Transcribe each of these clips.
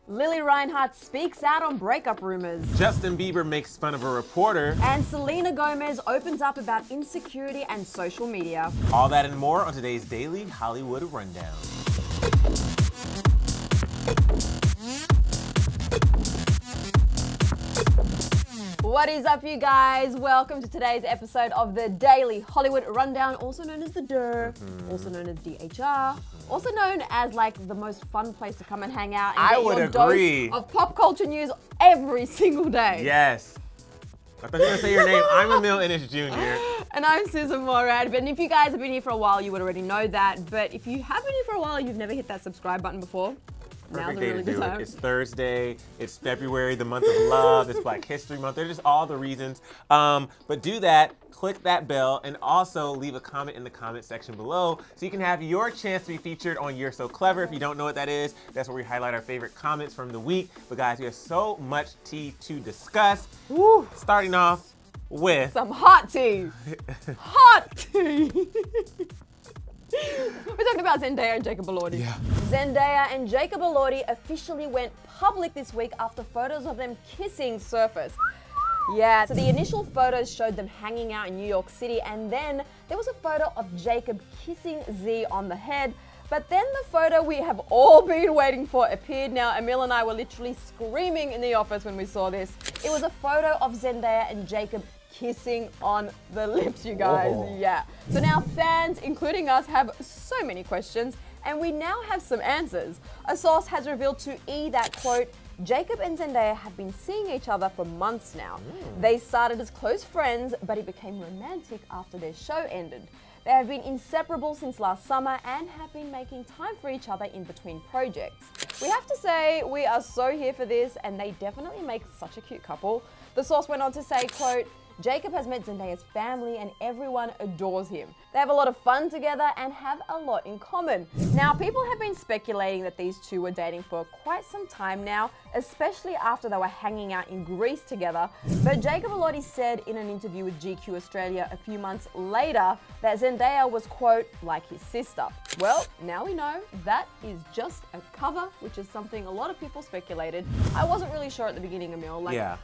Lili Reinhart speaks out on breakup rumors. Justin Bieber makes fun of a reporter. And Selena Gomez opens up about insecurity and social media. All that and more on today's Daily Hollywood Rundown. What is up, you guys? Welcome to today's episode of the Daily Hollywood Rundown, also known as the DHR, also known as DHR, also known as like the most fun place to come and hang out and get your dose of pop culture news every single day. Yes. I thought you were going to say your name. I'm Emile and it's Junior. And I'm Sussan Morad. But if you guys have been here for a while, you would already know that. But if you have been here for a while and you've never hit that subscribe button before, now's a really good time. It's Thursday, it's February, the month of love, it's Black History Month. They're just all the reasons. But do that, click that bell, and also leave a comment in the comment section below so you can have your chance to be featured on You're So Clever. If you don't know what that is, that's where we highlight our favorite comments from the week. But guys, we have so much tea to discuss. Woo. Starting off with some hot tea. Hot tea. We're talking about Zendaya and Jacob Elordi. Yeah. Zendaya and Jacob Elordi officially went public this week after photos of them kissing surfaced. Yeah, so the initial photos showed them hanging out in New York City, and then there was a photo of Jacob kissing Z on the head. But then the photo we have all been waiting for appeared. Now, Emile and I were literally screaming in the office when we saw this. It was a photo of Zendaya and Jacob kissing on the lips, you guys. Whoa. Yeah. So now fans, including us, have so many questions, and we now have some answers. A source has revealed to E! That, quote, Jacob and Zendaya have been seeing each other for months now. They started as close friends, but it became romantic after their show ended. They have been inseparable since last summer and have been making time for each other in between projects. We have to say, we are so here for this, and they definitely make such a cute couple. The source went on to say, quote, Jacob has met Zendaya's family and everyone adores him. They have a lot of fun together and have a lot in common. Now, people have been speculating that these two were dating for quite some time now, especially after they were hanging out in Greece together. But Jacob Elordi said in an interview with GQ Australia a few months later that Zendaya was, quote, like his sister. Well, now we know that is just a cover, which is something a lot of people speculated. I wasn't really sure at the beginning, Emile. Like, yeah.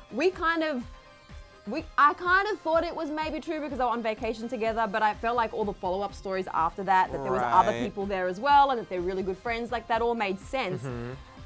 I kind of thought it was maybe true because they were on vacation together, but I felt like all the follow-up stories after that there was other people there as well and that they're really good friends, like that all made sense.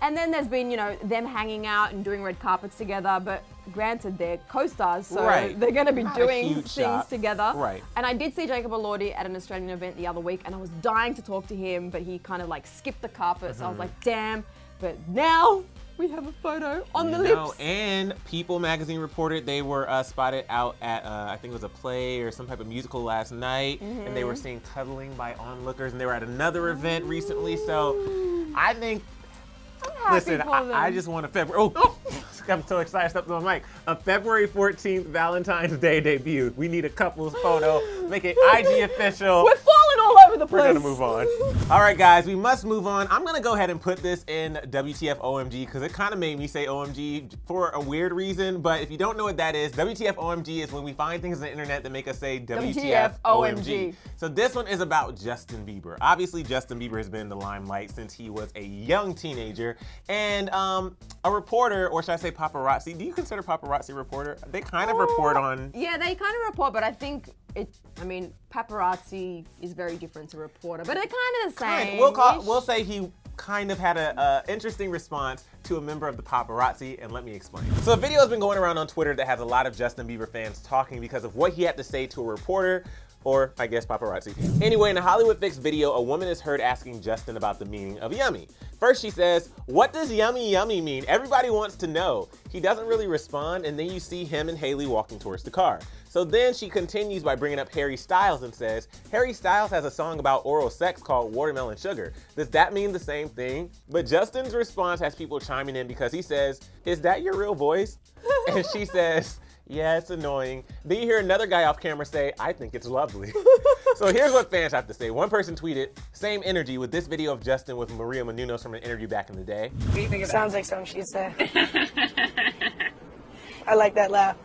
And then there's been, you know, them hanging out and doing red carpets together, but granted, they're co-stars, so they're going to be doing things together. Right. And I did see Jacob Elordi at an Australian event the other week, and I was dying to talk to him, but he kind of like skipped the carpet, so I was like, damn. But now we have a photo on the lips. And People magazine reported they were spotted out at, I think it was a play or some type of musical last night, and they were seen cuddling by onlookers, and they were at another event recently, so I think, listen, I just want a February, I'm so excited, I stepped on my mic. A February 14th Valentine's Day debut. We need a couple's photo, make it IG official. We're falling all over the place. We're gonna move on. All right, guys, we must move on. I'm gonna go ahead and put this in WTF OMG because it kind of made me say OMG for a weird reason, but if you don't know what that is, WTF OMG is when we find things on the internet that make us say WTF OMG. So this one is about Justin Bieber. Obviously, Justin Bieber has been in the limelight since he was a young teenager, and a reporter, or should I say paparazzi? Do you consider paparazzi a reporter? They kind of report on... Yeah, they kind of report, but I think paparazzi is very different to reporter, but they're kind of the same. We'll say he kind of had an interesting response to a member of the paparazzi, and let me explain. So a video has been going around on Twitter that has a lot of Justin Bieber fans talking because of what he had to say to a reporter, or I guess paparazzi. Anyway, in a Hollywood Fix video, a woman is heard asking Justin about the meaning of yummy. First she says, what does yummy yummy mean? Everybody wants to know. He doesn't really respond, and then you see him and Haley walking towards the car. So then she continues by bringing up Harry Styles and says, Harry Styles has a song about oral sex called Watermelon Sugar. Does that mean the same thing? But Justin's response has people chiming in because he says, is that your real voice? And she says, yeah, it's annoying. Then you hear another guy off camera say, I think it's lovely. So here's what fans have to say. One person tweeted, same energy with this video of Justin with Maria Menounos from an interview back in the day. What do you think of that? Sounds like something she'd say. I like that laugh.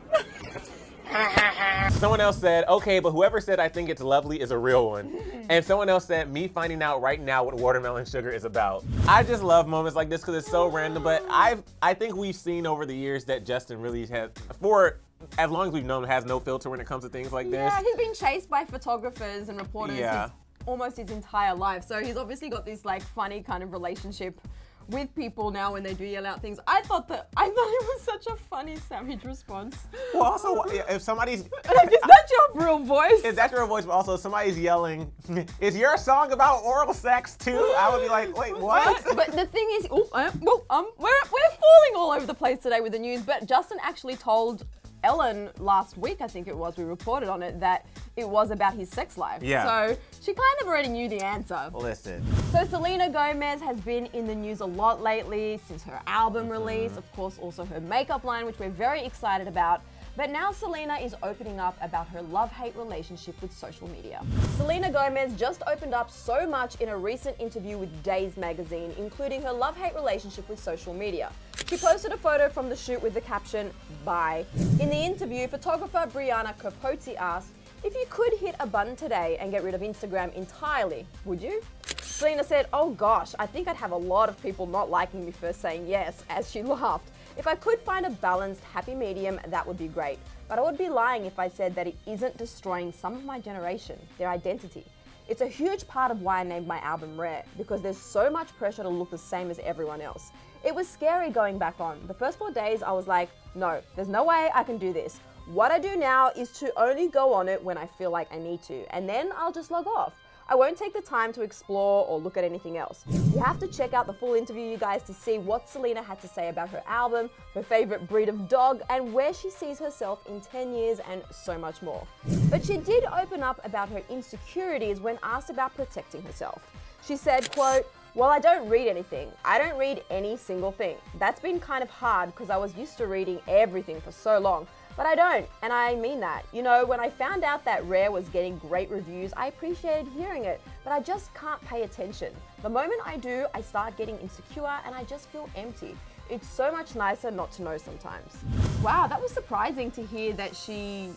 Someone else said, okay, but whoever said I think it's lovely is a real one. And someone else said, me finding out right now what watermelon sugar is about. I just love moments like this because it's so random, but I think we've seen over the years that Justin really has, for as long as we've known him, has no filter when it comes to things like this. Yeah, he's been chased by photographers and reporters almost his entire life. So he's obviously got this like funny kind of relationship with people now when they do yell out things. I thought it was such a funny savage response. Well, also, if somebody's... Like, is that your real voice? Is that your real voice? But also, if somebody's yelling, is your song about oral sex too? I would be like, wait, what? But the thing is, we're falling all over the place today with the news, but Justin actually told Ellen last week, I think it was, we reported on it, that it was about his sex life. Yeah. So she kind of already knew the answer. Listen. So Selena Gomez has been in the news a lot lately since her album release, of course also her makeup line, which we're very excited about. But now Selena is opening up about her love-hate relationship with social media. Selena Gomez just opened up so much in a recent interview with Days magazine, including her love-hate relationship with social media. She posted a photo from the shoot with the caption, "Bye." In the interview, photographer Brianna Capote asked, if you could hit a button today and get rid of Instagram entirely, would you? Selena said, oh gosh, I think I'd have a lot of people not liking me for saying yes, as she laughed. If I could find a balanced, happy medium, that would be great. But I would be lying if I said that it isn't destroying some of my generation, their identity. It's a huge part of why I named my album Rare, because there's so much pressure to look the same as everyone else. It was scary going back on. The first 4 days I was like, no, there's no way I can do this. What I do now is to only go on it when I feel like I need to, and then I'll just log off. I won't take the time to explore or look at anything else. You have to check out the full interview, you guys, to see what Selena had to say about her album, her favorite breed of dog, and where she sees herself in 10 years and so much more. But she did open up about her insecurities when asked about protecting herself. She said, quote, well, I don't read anything. I don't read any single thing. That's been kind of hard because I was used to reading everything for so long. But I don't, and I mean that. You know, when I found out that Rare was getting great reviews, I appreciated hearing it, but I just can't pay attention. The moment I do, I start getting insecure and I just feel empty. It's so much nicer not to know sometimes. Wow, that was surprising to hear that she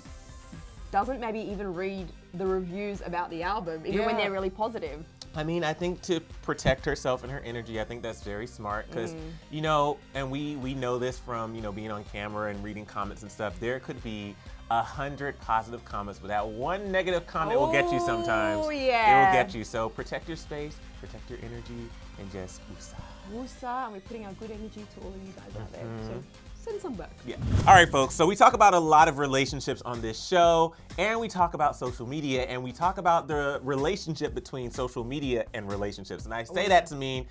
doesn't maybe even read the reviews about the album, even when they're really positive. I mean, I think to protect herself and her energy, I think that's very smart because, you know, and we know this from, you know, being on camera and reading comments and stuff, there could be 100 positive comments, but that one negative comment will get you sometimes. Oh, yeah. It will get you. So protect your space, protect your energy, and just woosah. Woosah, and we're putting our good energy to all of you guys out there. So send some back. Yeah. All right, folks. So we talk about a lot of relationships on this show, and we talk about social media, and we talk about the relationship between social media and relationships. And I say that to mean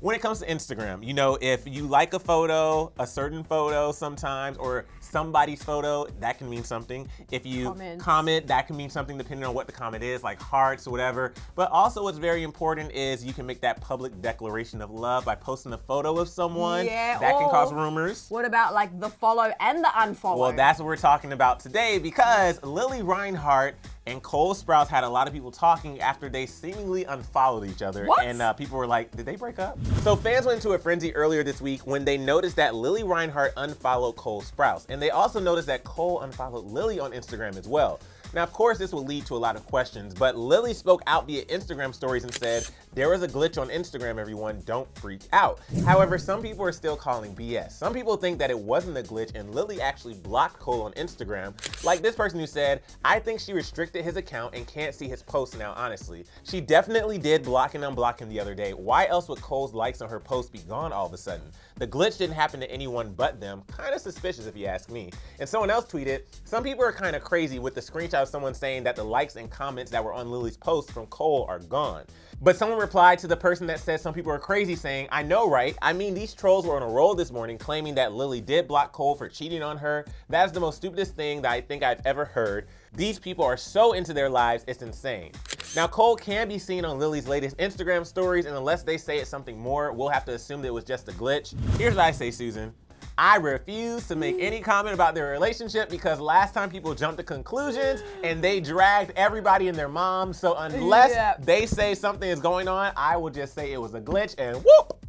when it comes to Instagram, you know, if you like a photo, a certain photo sometimes, or somebody's photo, that can mean something. If you comment, that can mean something depending on what the comment is, like hearts or whatever. But also what's very important is you can make that public declaration of love by posting a photo of someone. That can cause rumors. What about like the follow and the unfollow? Well, that's what we're talking about today because Lili Reinhart and Cole Sprouse had a lot of people talking after they seemingly unfollowed each other. What? And people were like, did they break up? So fans went into a frenzy earlier this week when they noticed that Lili Reinhart unfollowed Cole Sprouse. And they also noticed that Cole unfollowed Lili on Instagram as well. Now, of course, this will lead to a lot of questions, but Lili spoke out via Instagram stories and said, there was a glitch on Instagram, everyone, don't freak out. However, some people are still calling BS. Some people think that it wasn't a glitch and Lili actually blocked Cole on Instagram. Like this person who said, I think she restricted his account and can't see his posts now, honestly. She definitely did block and unblock him the other day. Why else would Cole's likes on her post be gone all of a sudden? The glitch didn't happen to anyone but them. Kind of suspicious if you ask me. And someone else tweeted, some people are kind of crazy with the screenshot of someone saying that the likes and comments that were on Lili's post from Cole are gone. But someone replied to the person that said some people are crazy saying, I know, right? I mean, these trolls were on a roll this morning claiming that Lili did block Cole for cheating on her. That's the most stupidest thing that I think I've ever heard. These people are so into their lives, it's insane. Now, Cole can be seen on Lili's latest Instagram stories, and unless they say it's something more, we'll have to assume that it was just a glitch. Here's what I say, Susan. I refuse to make any comment about their relationship because last time people jumped to conclusions and they dragged everybody and their mom. So unless they say something is going on, I will just say it was a glitch and whoop.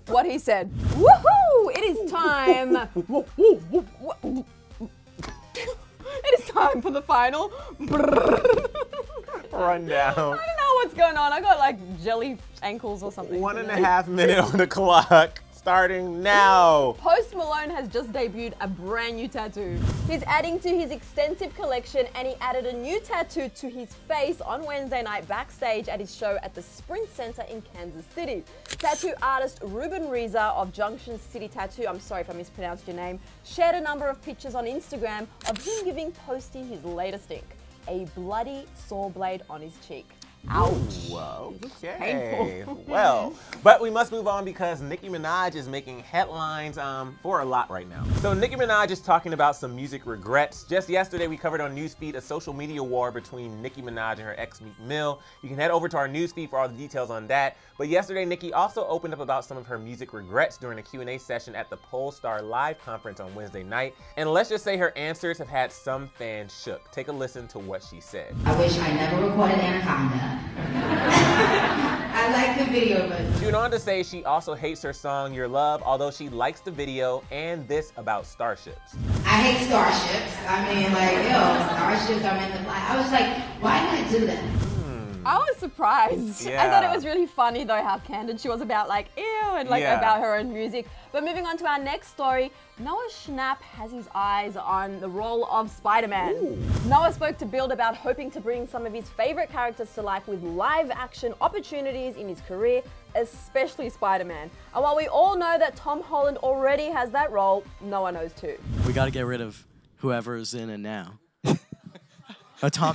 What he said. Woohoo! It is time. time for the final. Rundown. I don't know what's going on. I got like jelly ankles or something. 1.5 minutes on the clock. Starting now. Post Malone has just debuted a brand new tattoo. He's adding to his extensive collection, and he added a new tattoo to his face on Wednesday night backstage at his show at the Sprint Center in Kansas City. Tattoo artist Ruben Reza of Junction City Tattoo, I'm sorry if I mispronounced your name, shared a number of pictures on Instagram of him giving Posty his latest ink, a bloody saw blade on his cheek. Ouch. Ooh, okay. Painful. Well, but we must move on because Nicki Minaj is making headlines for a lot right now. So Nicki Minaj is talking about some music regrets. Just yesterday we covered on Newsfeed a social media war between Nicki Minaj and her ex Meek Mill. You can head over to our Newsfeed for all the details on that. But yesterday Nicki also opened up about some of her music regrets during a Q&A session at the Polestar Live conference on Wednesday night. And let's just say her answers have had some fans shook. Take a listen to what she said. I wish I never recorded Anaconda. I like the video, but... She went on to say she also hates her song, Your Love, although she likes the video and this about starships. I hate starships. I mean, like, yo, starships are meant to fly. I was like, why did I do that? I was surprised. Yeah. I thought it was really funny though how candid she was about like ew and like about her own music. But moving on to our next story, Noah Schnapp has his eyes on the role of SpiderMan. Ooh. Noah spoke to Build about hoping to bring some of his favorite characters to life with live action opportunities in his career, especially SpiderMan. And while we all know that Tom Holland already has that role, Noah knows too. We gotta get rid of whoever's in it now.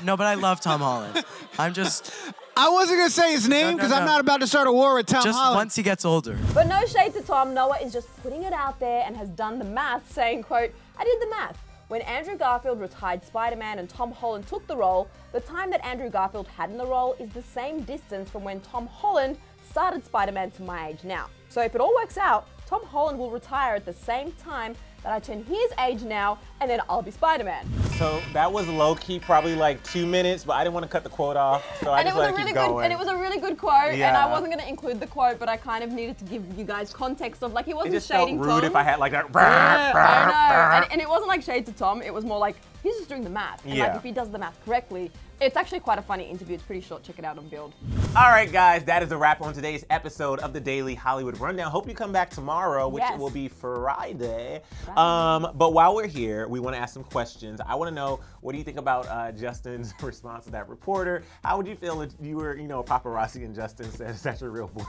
No, but I love Tom Holland. I wasn't gonna say his name because I'm not about to start a war with Tom Just Holland. once he gets older. But no shade to Tom, Noah is just putting it out there and has done the math, saying, quote, I did the math. When Andrew Garfield retired Spider-Man and Tom Holland took the role, the time that Andrew Garfield had in the role is the same distance from when Tom Holland started Spider-Man to my age now. So if it all works out, Tom Holland will retire at the same time that I turn his age now, and then I'll be Spider-Man. So that was low-key, probably like 2 minutes, but I didn't want to cut the quote off, so I just let it keep going. And it was a really good quote, Yeah. and I wasn't going to include the quote, but I kind of needed to give you guys context of like, he It wasn't just felt shading rude Tom. if I had like that. Yeah, I know. And it wasn't like shade to Tom, it was more like, he's just doing the math. And like, Yeah. if he does the math correctly, it's actually quite a funny interview. It's pretty short. Check it out on Build. All right, guys, that is a wrap on today's episode of the Daily Hollywood Rundown. Hope you come back tomorrow, which Yes. will be Friday. But while we're here, we want to ask some questions. I want to know, what do you think about Justin's response to that reporter? How would you feel if you were, a paparazzi and Justin says that's your real voice?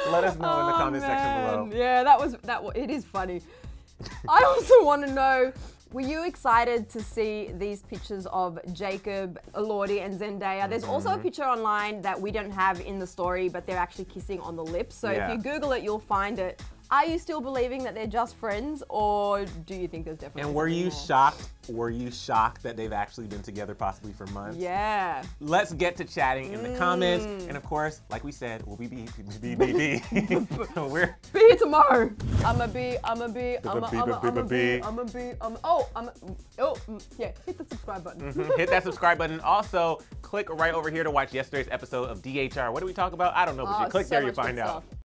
Let us know in the comment section below. Yeah, it is funny. I also want to know, were you excited to see these pictures of Jacob Elordi and Zendaya? There's also a picture online that we don't have in the story, but they're actually kissing on the lips. So if you Google it, you'll find it. Are you still believing that they're just friends, or do you think there's definitely And were you something more? shocked? Were you shocked that they've actually been together possibly for months? Yeah. Let's get to chatting in the comments. And of course, like we said, we'll be. We're Be here tomorrow. Yeah, hit the subscribe button. hit that subscribe button. Also, click right over here to watch yesterday's episode of DHR. What did we talk about? I don't know, but you click so there, you much good find out. stuff.